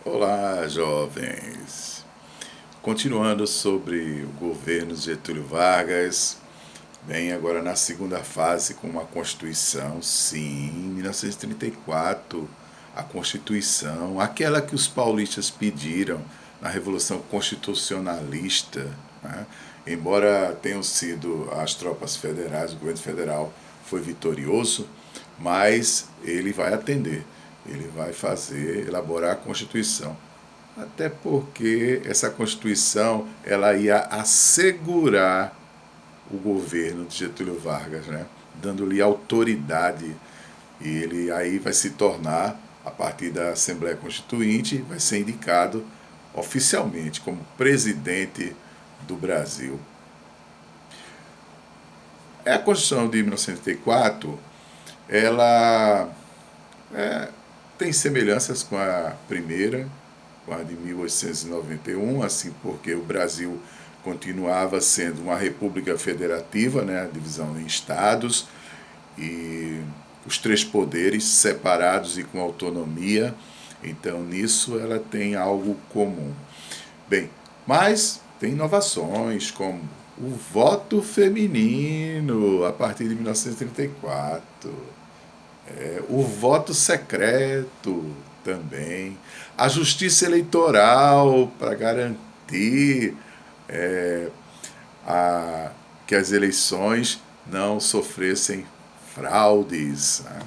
Olá, jovens! Continuando sobre o governo Getúlio Vargas, bem, agora na segunda fase com uma Constituição, sim, em 1934, a Constituição, aquela que os paulistas pediram na Revolução Constitucionalista, né? Embora tenham sido as tropas federais, o governo federal foi vitorioso, mas ele vai atender, ele vai elaborar a Constituição. Até porque essa Constituição ela ia assegurar o governo de Getúlio Vargas, né? Dando-lhe autoridade. E ele aí vai se tornar, a partir da Assembleia Constituinte, vai ser indicado oficialmente como presidente do Brasil. A Constituição de 1934, ela tem semelhanças com a primeira, com a de 1891, assim porque o Brasil continuava sendo uma república federativa, né, a divisão em estados, e os três poderes separados e com autonomia. Então, nisso ela tem algo comum. Bem, mas tem inovações como o voto feminino a partir de 1934, o voto secreto também, a justiça eleitoral para garantir é, que as eleições não sofressem fraudes, né?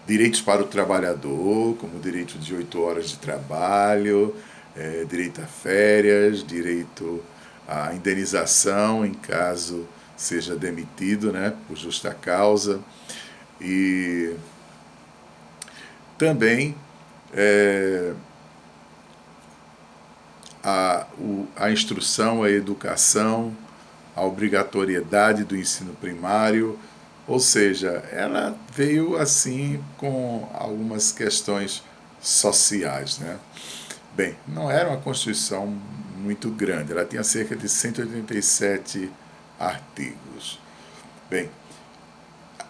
Direitos para o trabalhador, como o direito de 8 horas de trabalho, direito a férias, direito à indenização em caso seja demitido, né, por justa causa. E também a instrução, a educação, a obrigatoriedade do ensino primário, ou seja, ela veio assim com algumas questões sociais, né? Bem, não era uma Constituição muito grande, ela tinha cerca de 187 artigos. Bem,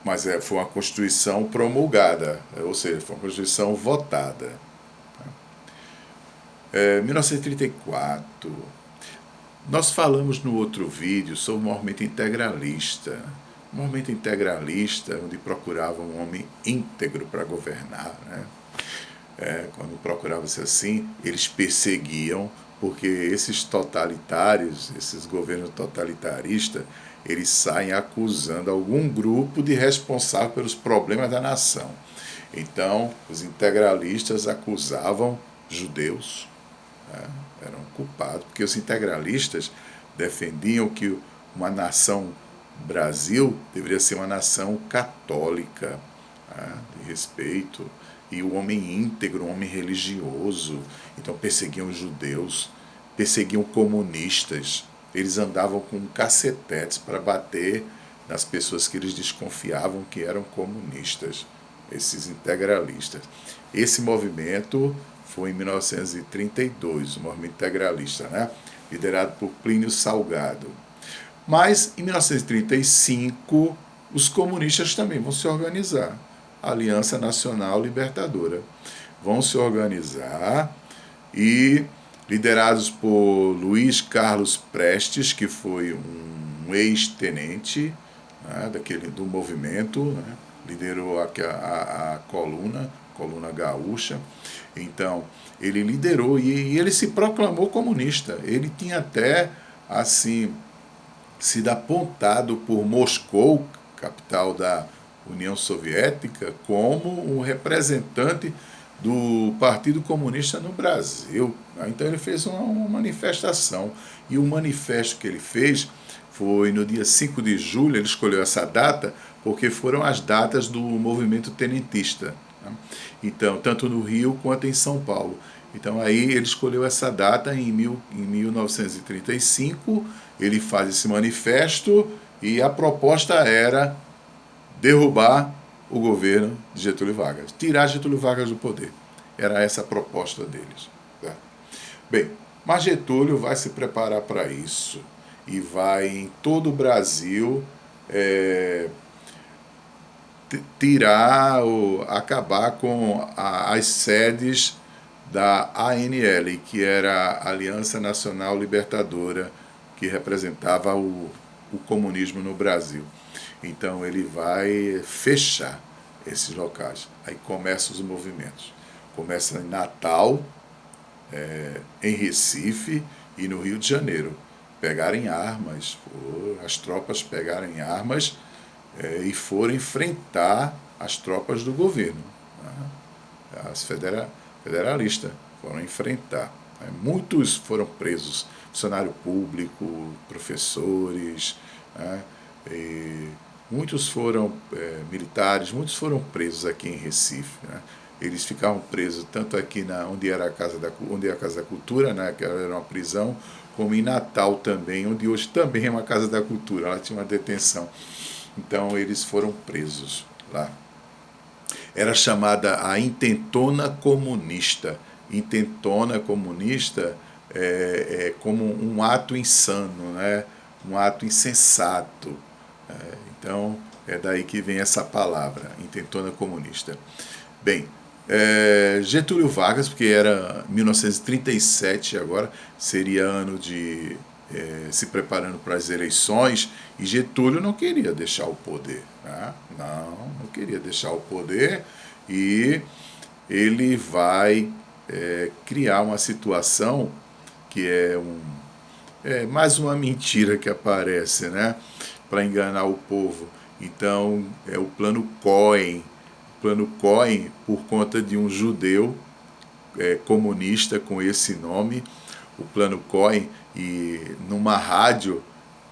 mas foi uma Constituição promulgada, ou seja, foi uma Constituição votada. 1934, nós falamos no outro vídeo sobre o movimento integralista. O movimento integralista, onde procurava um homem íntegro para governar, né? Quando procurava-se assim, eles perseguiam, porque esses totalitários, esses governos totalitaristas, eles saem acusando algum grupo de responsável pelos problemas da nação. Então, os integralistas acusavam judeus, né? Eram culpados, porque os integralistas defendiam que uma nação Brasil deveria ser uma nação católica, né, de respeito, e o homem íntegro, um homem religioso. Então perseguiam os judeus, perseguiam comunistas. Eles andavam com cacetetes para bater nas pessoas que eles desconfiavam que eram comunistas, esses integralistas. Esse movimento foi em 1932, o movimento integralista, né? Liderado por Plínio Salgado. Mas, em 1935, os comunistas também vão se organizar. A Aliança Nacional Libertadora. Vão se organizar e, liderados por Luiz Carlos Prestes, que foi um ex-tenente, né, do movimento, né, liderou a coluna gaúcha. Então, ele liderou e ele se proclamou comunista. Ele tinha até, assim, sido apontado por Moscou, capital da União Soviética, como um representante do Partido Comunista no Brasil. Então ele fez uma manifestação. E o manifesto que ele fez foi no dia 5 de julho, ele escolheu essa data porque foram as datas do movimento tenentista. Então, tanto no Rio quanto em São Paulo. Então aí ele escolheu essa data em 1935, ele faz esse manifesto e a proposta era derrubar o governo de Getúlio Vargas, tirar Getúlio Vargas do poder. Era essa a proposta deles. Tá? Bem, mas Getúlio vai se preparar para isso e vai em todo o Brasil tirar ou acabar com as sedes da ANL, que era a Aliança Nacional Libertadora, que representava o comunismo no Brasil. Então ele vai fechar esses locais. Aí começam os movimentos. Começa em Natal, em Recife e no Rio de Janeiro. Pegarem armas, as tropas pegarem armas e foram enfrentar as tropas do governo. Né? As federalistas foram enfrentar. Né? Muitos foram presos, funcionário público, professores, né? E muitos foram militares, muitos foram presos aqui em Recife. Né? Eles ficavam presos tanto aqui onde era a Casa da Cultura, né, que era uma prisão, como em Natal também, onde hoje também é uma Casa da Cultura, lá tinha uma detenção. Então eles foram presos lá. Era chamada a intentona comunista. Intentona comunista é como um ato insano, né? Um ato insensato. Então é daí que vem essa palavra, intentona comunista. Bem, Getúlio Vargas, porque era 1937 agora, seria ano de se preparando para as eleições, e Getúlio não queria deixar o poder. Né? Não queria deixar o poder, e ele vai criar uma situação que é mais uma mentira que aparece, né? Para enganar o povo. Então, é o plano Cohen. Plano Cohen, por conta de um judeu comunista com esse nome, o Plano Cohen, e numa rádio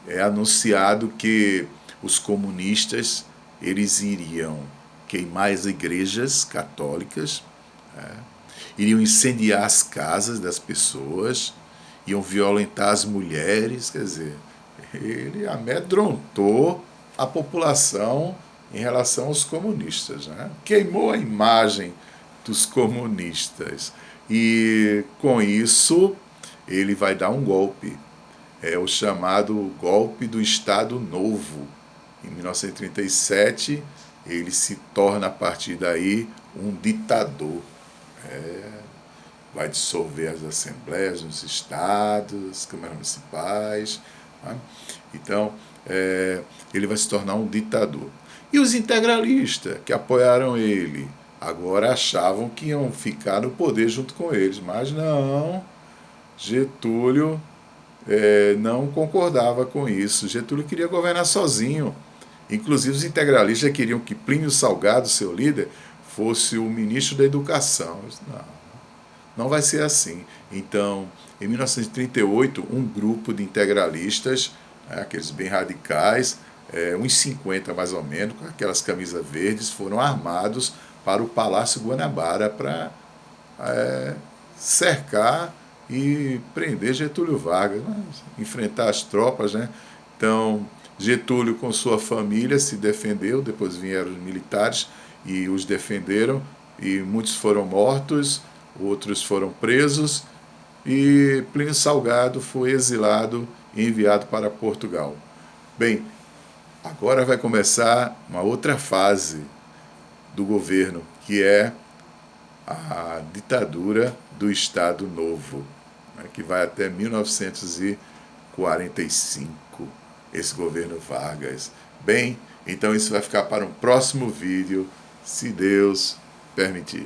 é anunciado que os comunistas eles iriam queimar as igrejas católicas, iriam incendiar as casas das pessoas, iam violentar as mulheres, quer dizer, ele amedrontou a população em relação aos comunistas. Né? Queimou a imagem dos comunistas. E com isso ele vai dar um golpe. É o chamado golpe do Estado Novo. Em 1937 ele se torna a partir daí um ditador. Vai dissolver as assembleias nos estados, as câmaras municipais. Né? Então ele vai se tornar um ditador. E os integralistas que apoiaram ele agora achavam que iam ficar no poder junto com eles, mas não. Getúlio não concordava com isso. Getúlio queria governar sozinho. Inclusive os integralistas queriam que Plínio Salgado, seu líder, fosse o ministro da Educação. Não vai ser assim. Então, em 1938, um grupo de integralistas, aqueles bem radicais, uns 50 mais ou menos, com aquelas camisas verdes, foram armados para o Palácio Guanabara para cercar e prender Getúlio Vargas, né? Enfrentar as tropas. Né? Então, Getúlio com sua família se defendeu, depois vieram os militares e os defenderam, e muitos foram mortos, outros foram presos, e Plínio Salgado foi exilado e enviado para Portugal. Bem, agora vai começar uma outra fase do governo, que é a ditadura do Estado Novo, né, que vai até 1945, esse governo Vargas. Bem, então isso vai ficar para um próximo vídeo, se Deus permitir.